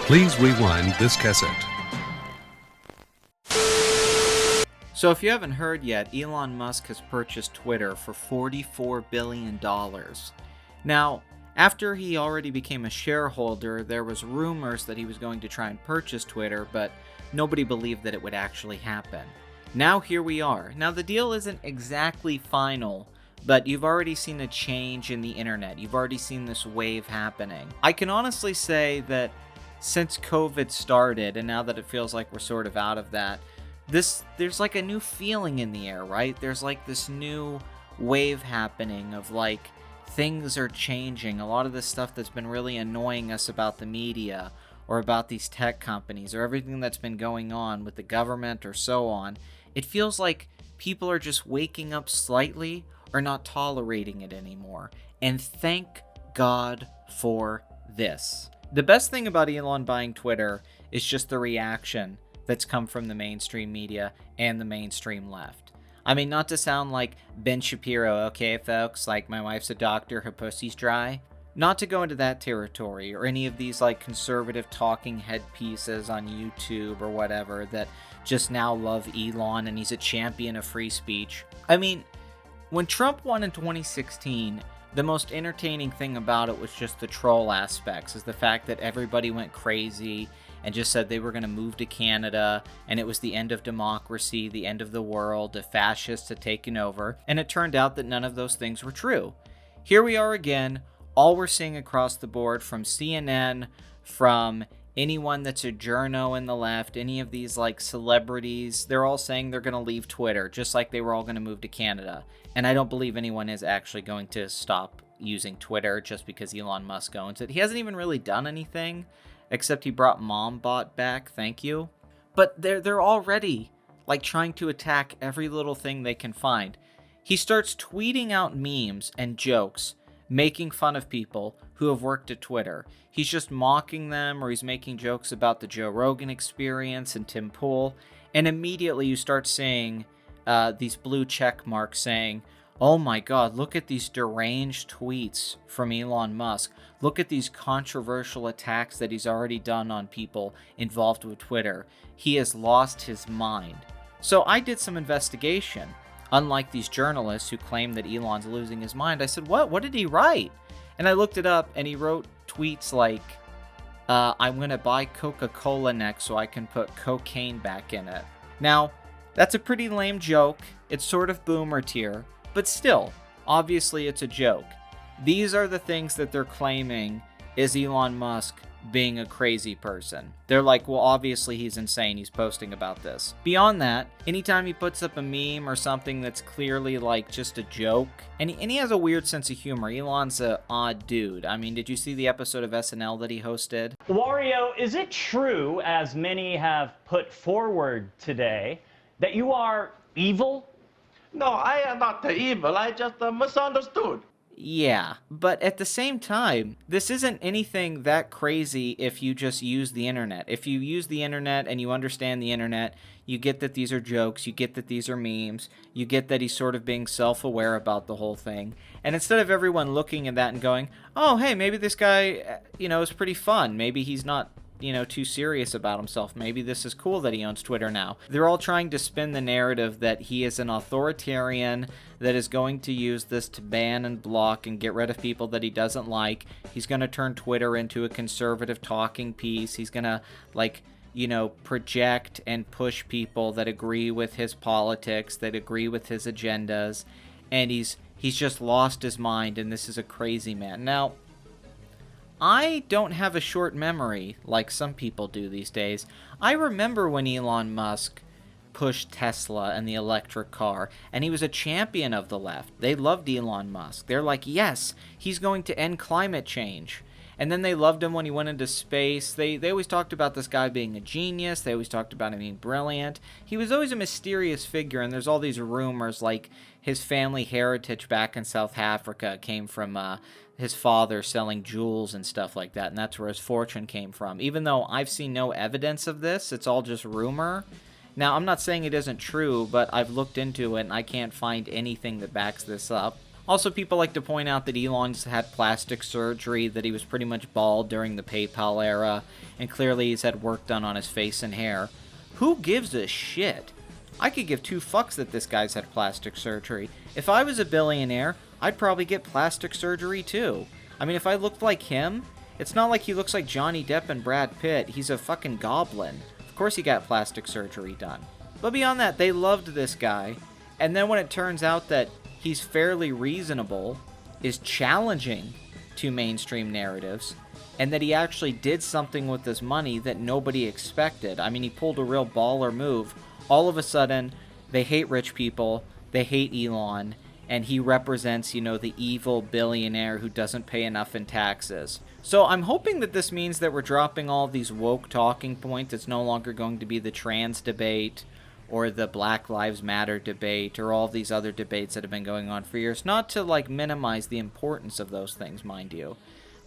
Please rewind this cassette. So if you haven't heard yet, Elon Musk has purchased Twitter for $44 billion. Now, after he already became a shareholder, there was rumors that he was going to try and purchase Twitter, but nobody believed that it would actually happen. Now here we are. Now the deal isn't exactly final, but you've already seen a change in the internet. You've already seen this wave happening. I can honestly say that since COVID started, and now that it feels like we're sort of out of that, there's like a new feeling in the air, right? There's like this new wave happening of like things are changing. A lot of this stuff that's been really annoying us about the media or about these tech companies or everything that's been going on with the government or so on, it feels like people are just waking up slightly or not tolerating it anymore. And thank God for this. The best thing about Elon buying Twitter is just the reaction that's come from the mainstream media and the mainstream left. I mean, not to sound like Ben Shapiro, okay, folks, like my wife's a doctor, her pussy's dry. Not to go into that territory or any of these like conservative talking head pieces on YouTube or whatever that just now love Elon and he's a champion of free speech. I mean, when Trump won in 2016, the most entertaining thing about it was just the troll aspects, is the fact that everybody went crazy and just said they were going to move to Canada, and it was the end of democracy, the end of the world, the fascists had taken over, and it turned out that none of those things were true. Here we are again, all we're seeing across the board from CNN, from anyone that's a journo in the left, any of these like celebrities, they're all saying they're going to leave Twitter, just like they were all going to move to Canada. And I don't believe anyone is actually going to stop using Twitter just because Elon Musk owns it. He hasn't even really done anything, except he brought MomBot back, thank you. But they're already like trying to attack every little thing they can find. He starts tweeting out memes and jokes, making fun of people who have worked at Twitter. He's just mocking them, or he's making jokes about the Joe Rogan Experience and Tim Pool, and immediately you start seeing these blue check marks saying, oh my god, look at these deranged tweets from Elon Musk. Look at these controversial attacks that he's already done on people involved with Twitter. He has lost his mind. So I did some investigation. Unlike these journalists who claim that Elon's losing his mind, I said, what did he write? And I looked it up, and he wrote tweets like, I'm going to buy Coca-Cola next so I can put cocaine back in it. Now, that's a pretty lame joke. It's sort of boomer tier, but still, obviously it's a joke. These are the things that they're claiming is Elon Musk being a crazy person. They're like, well, obviously he's insane. He's posting about this. Beyond that, anytime he puts up a meme or something that's clearly like just a joke, and he has a weird sense of humor. Elon's an odd dude. I mean, did you see the episode of SNL that he hosted? Wario, is it true, as many have put forward today, that you are evil? No, I am not the evil. I just misunderstood. Yeah, but at the same time, this isn't anything that crazy if you just use the internet. If you use the internet and you understand the internet, you get that these are jokes, you get that these are memes, you get that he's sort of being self-aware about the whole thing. And instead of everyone looking at that and going, oh, hey, maybe this guy, is pretty fun. Maybe he's not too serious about himself. Maybe this is cool that he owns Twitter now. They're all trying to spin the narrative that he is an authoritarian that is going to use this to ban and block and get rid of people that he doesn't like. He's going to turn Twitter into a conservative talking piece. He's going to, project and push people that agree with his politics, that agree with his agendas. And he's just lost his mind, and this is a crazy man. Now, I don't have a short memory like some people do these days. I remember when Elon Musk pushed Tesla and the electric car, and he was a champion of the left. They loved Elon Musk. They're like, yes, he's going to end climate change. And then they loved him when he went into space. They always talked about this guy being a genius. They always talked about him being brilliant. He was always a mysterious figure, and there's all these rumors like his family heritage back in South Africa came from his father selling jewels and stuff like that, and that's where his fortune came from. Even though I've seen no evidence of this, it's all just rumor. Now, I'm not saying it isn't true, but I've looked into it, and I can't find anything that backs this up. Also, people like to point out that Elon's had plastic surgery, that he was pretty much bald during the PayPal era, and clearly he's had work done on his face and hair. Who gives a shit? I could give two fucks that this guy's had plastic surgery. If I was a billionaire, I'd probably get plastic surgery too. I mean, if I looked like him, it's not like he looks like Johnny Depp and Brad Pitt. He's a fucking goblin. Of course he got plastic surgery done. But beyond that, they loved this guy. And then when it turns out that he's fairly reasonable, is challenging to mainstream narratives, and that he actually did something with his money that nobody expected. I mean, he pulled a real baller move. All of a sudden, they hate rich people, they hate Elon, and he represents, the evil billionaire who doesn't pay enough in taxes. So I'm hoping that this means that we're dropping all these woke talking points. It's no longer going to be the trans debate, or the Black Lives Matter debate, or all these other debates that have been going on for years. Not to, minimize the importance of those things, mind you.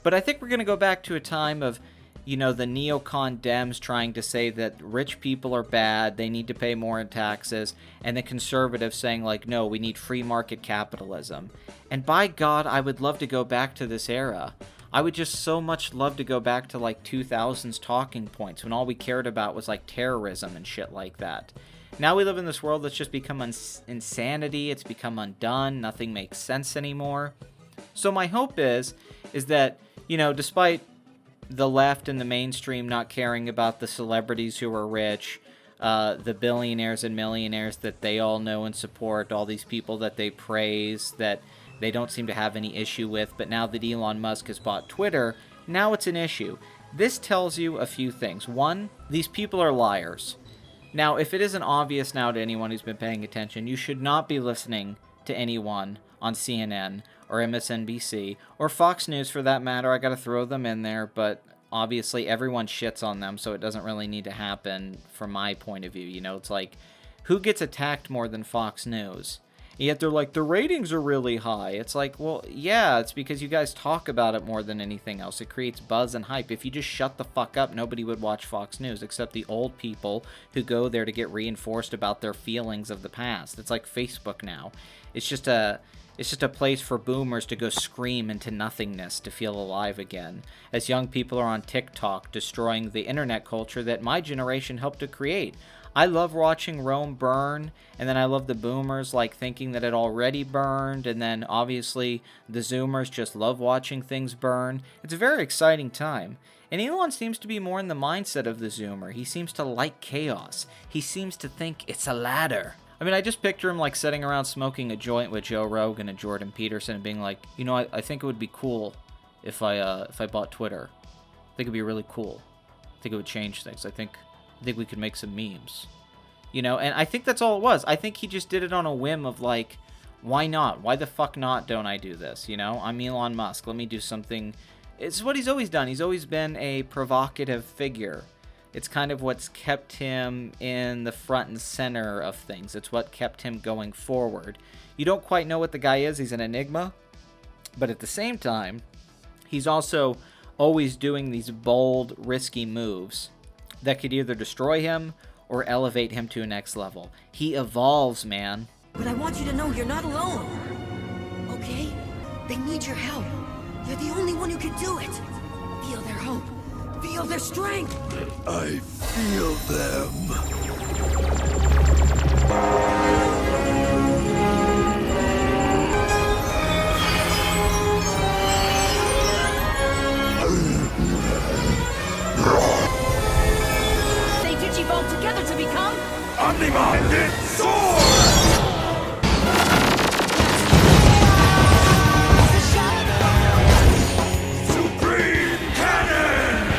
But I think we're going to go back to a time of, the neocon Dems trying to say that rich people are bad, they need to pay more in taxes, and the conservatives saying, no, we need free market capitalism. And by God, I would love to go back to this era. I would just so much love to go back to, 2000s talking points, when all we cared about was, terrorism and shit like that. Now we live in this world that's just become insanity, it's become undone, nothing makes sense anymore. So my hope is that, despite the left and the mainstream not caring about the celebrities who are rich, the billionaires and millionaires that they all know and support, all these people that they praise, that they don't seem to have any issue with, but now that Elon Musk has bought Twitter, now it's an issue. This tells you a few things. One, these people are liars. Now, if it isn't obvious now to anyone who's been paying attention, you should not be listening to anyone on CNN or MSNBC or Fox News for that matter. I gotta throw them in there, but obviously everyone shits on them, so it doesn't really need to happen from my point of view. It's who gets attacked more than Fox News? Yet they're the ratings are really high. It's well, yeah, it's because you guys talk about it more than anything else. It creates buzz and hype. If you just shut the fuck up, nobody would watch Fox News except the old people who go there to get reinforced about their feelings of the past. It's like Facebook now. It's just a place for boomers to go scream into nothingness to feel alive again, as young people are on TikTok destroying the internet culture that my generation helped to create. I love watching Rome burn, and then I love the boomers thinking that it already burned, and then obviously the zoomers just love watching things burn. It's a very exciting time. And Elon seems to be more in the mindset of the zoomer. He seems to like chaos. He seems to think it's a ladder. I mean, I just picture him sitting around smoking a joint with Joe Rogan and Jordan Peterson and being I think it would be cool if I bought Twitter. I think it'd be really cool. I think it would change things. I think we could make some memes. And I think that's all it was. I think he just did it on a whim of why not? Why the fuck not don't I do this? I'm Elon Musk. Let me do something. It's what he's always done. He's always been a provocative figure. It's kind of what's kept him in the front and center of things. It's what kept him going forward. You don't quite know what the guy is. He's an enigma. But at the same time, he's also always doing these bold, risky moves that could either destroy him or elevate him to a next level. He evolves, man. But I want you to know you're not alone. Okay? They need your help. You're the only one who can do it. Feel their hope. Feel their strength. I feel them. They digivolve together to become Omni-minded sword! Supreme cannon!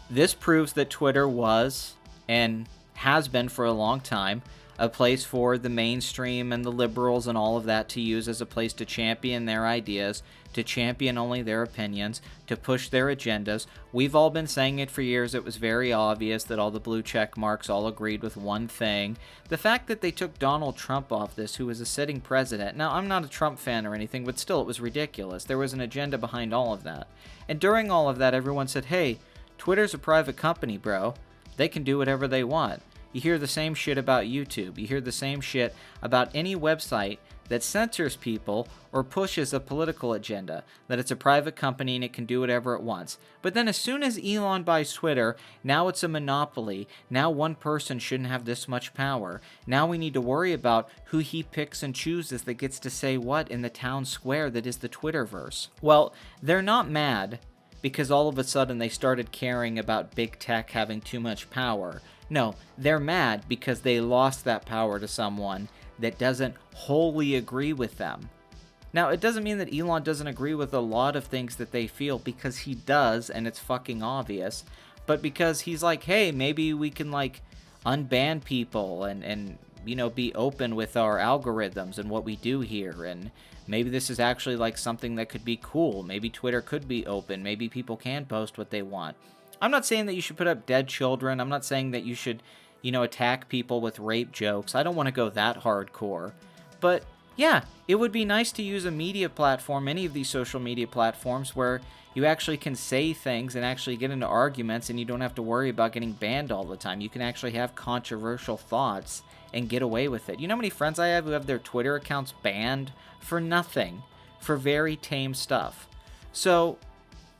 This proves that Twitter was, and has been for a long time, a place for the mainstream and the liberals and all of that to use as a place to champion their ideas, to champion only their opinions, to push their agendas. We've all been saying it for years. It was very obvious that all the blue check marks all agreed with one thing. The fact that they took Donald Trump off this, who was a sitting president. Now, I'm not a Trump fan or anything, but still, it was ridiculous. There was an agenda behind all of that. And during all of that, everyone said, hey, Twitter's a private company, bro. They can do whatever they want. You hear the same shit about YouTube. You hear the same shit about any website that censors people or pushes a political agenda, that it's a private company and it can do whatever it wants. But then as soon as Elon buys Twitter, now it's a monopoly. Now one person shouldn't have this much power. Now we need to worry about who he picks and chooses that gets to say what in the town square that is the Twitterverse. Well, they're not mad because all of a sudden they started caring about big tech having too much power. No, they're mad because they lost that power to someone that doesn't wholly agree with them. Now, it doesn't mean that Elon doesn't agree with a lot of things that they feel, because he does, and it's fucking obvious, but because he's like, hey, maybe we can, like, unban people and you know, be open with our algorithms and what we do here, and maybe this is actually, like, something that could be cool. Maybe Twitter could be open. Maybe people can post what they want. I'm not saying that you should put up dead children. I'm not saying that you should, you know, attack people with rape jokes. I don't want to go that hardcore. But, yeah, it would be nice to use a media platform, any of these social media platforms, where you actually can say things and actually get into arguments and you don't have to worry about getting banned all the time. You can actually have controversial thoughts and get away with it. You know how many friends I have who have their Twitter accounts banned for nothing, for very tame stuff? So,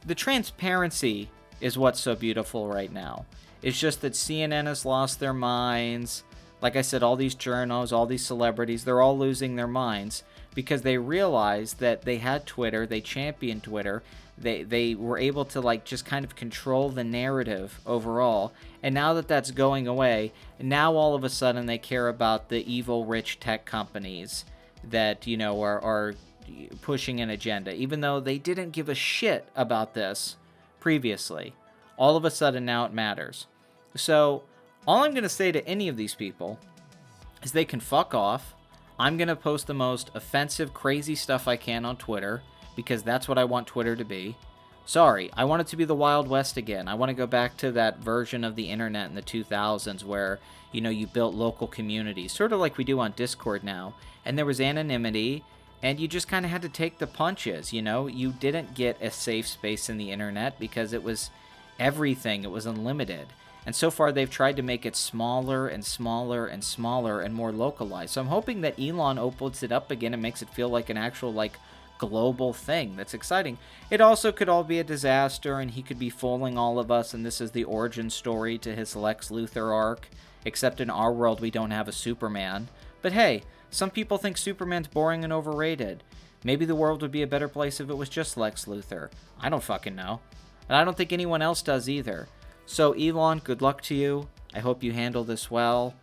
the transparency is what's so beautiful right now. It's just that CNN has lost their minds. Like I said, all these journos, all these celebrities, they're all losing their minds because they realized that they had Twitter, they championed Twitter, they were able to, like, just kind of control the narrative overall, and now that that's going away, now all of a sudden they care about the evil rich tech companies that, you know, are pushing an agenda, even though they didn't give a shit about this previously. All of a sudden now it matters. So all I'm going to say to any of these people is they can fuck off. I'm going to post the most offensive, crazy stuff I can on Twitter because that's what I want Twitter to be. Sorry, I want it to be the Wild West again. I want to go back to that version of the internet in the 2000s where, you know, you built local communities, sort of like we do on Discord now, and there was anonymity, and you just kind of had to take the punches, you know? You didn't get a safe space in the internet because it was everything. It was unlimited. And so far, they've tried to make it smaller and smaller and smaller and more localized. So I'm hoping that Elon opens it up again and makes it feel like an actual, like, global thing. That's exciting. It also could all be a disaster, and he could be fooling all of us, and this is the origin story to his Lex Luthor arc. Except in our world, we don't have a Superman. But hey, some people think Superman's boring and overrated. Maybe the world would be a better place if it was just Lex Luthor. I don't fucking know. And I don't think anyone else does either. So Elon, good luck to you. I hope you handle this well.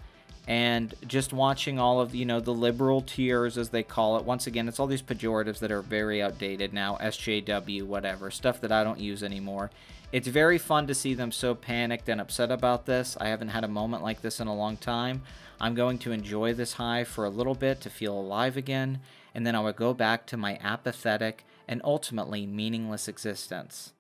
And just watching all of, you know, the liberal tiers, as they call it. Once again, it's all these pejoratives that are very outdated now. SJW, whatever. Stuff that I don't use anymore. It's very fun to see them so panicked and upset about this. I haven't had a moment like this in a long time. I'm going to enjoy this high for a little bit to feel alive again. And then I will go back to my apathetic and ultimately meaningless existence.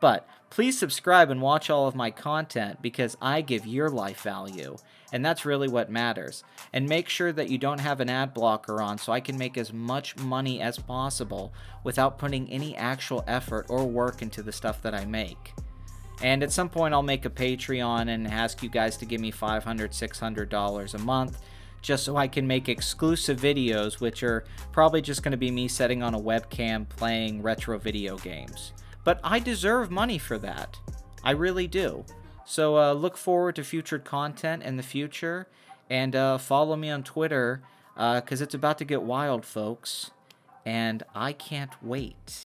But please subscribe and watch all of my content because I give your life value, and that's really what matters. And make sure that you don't have an ad blocker on so I can make as much money as possible without putting any actual effort or work into the stuff that I make. And at some point I'll make a Patreon and ask you guys to give me $500, $600 a month just so I can make exclusive videos, which are probably just going to be me sitting on a webcam playing retro video games. But I deserve money for that. I really do. So look forward to future content in the future. And follow me on Twitter, because it's about to get wild, folks. And I can't wait.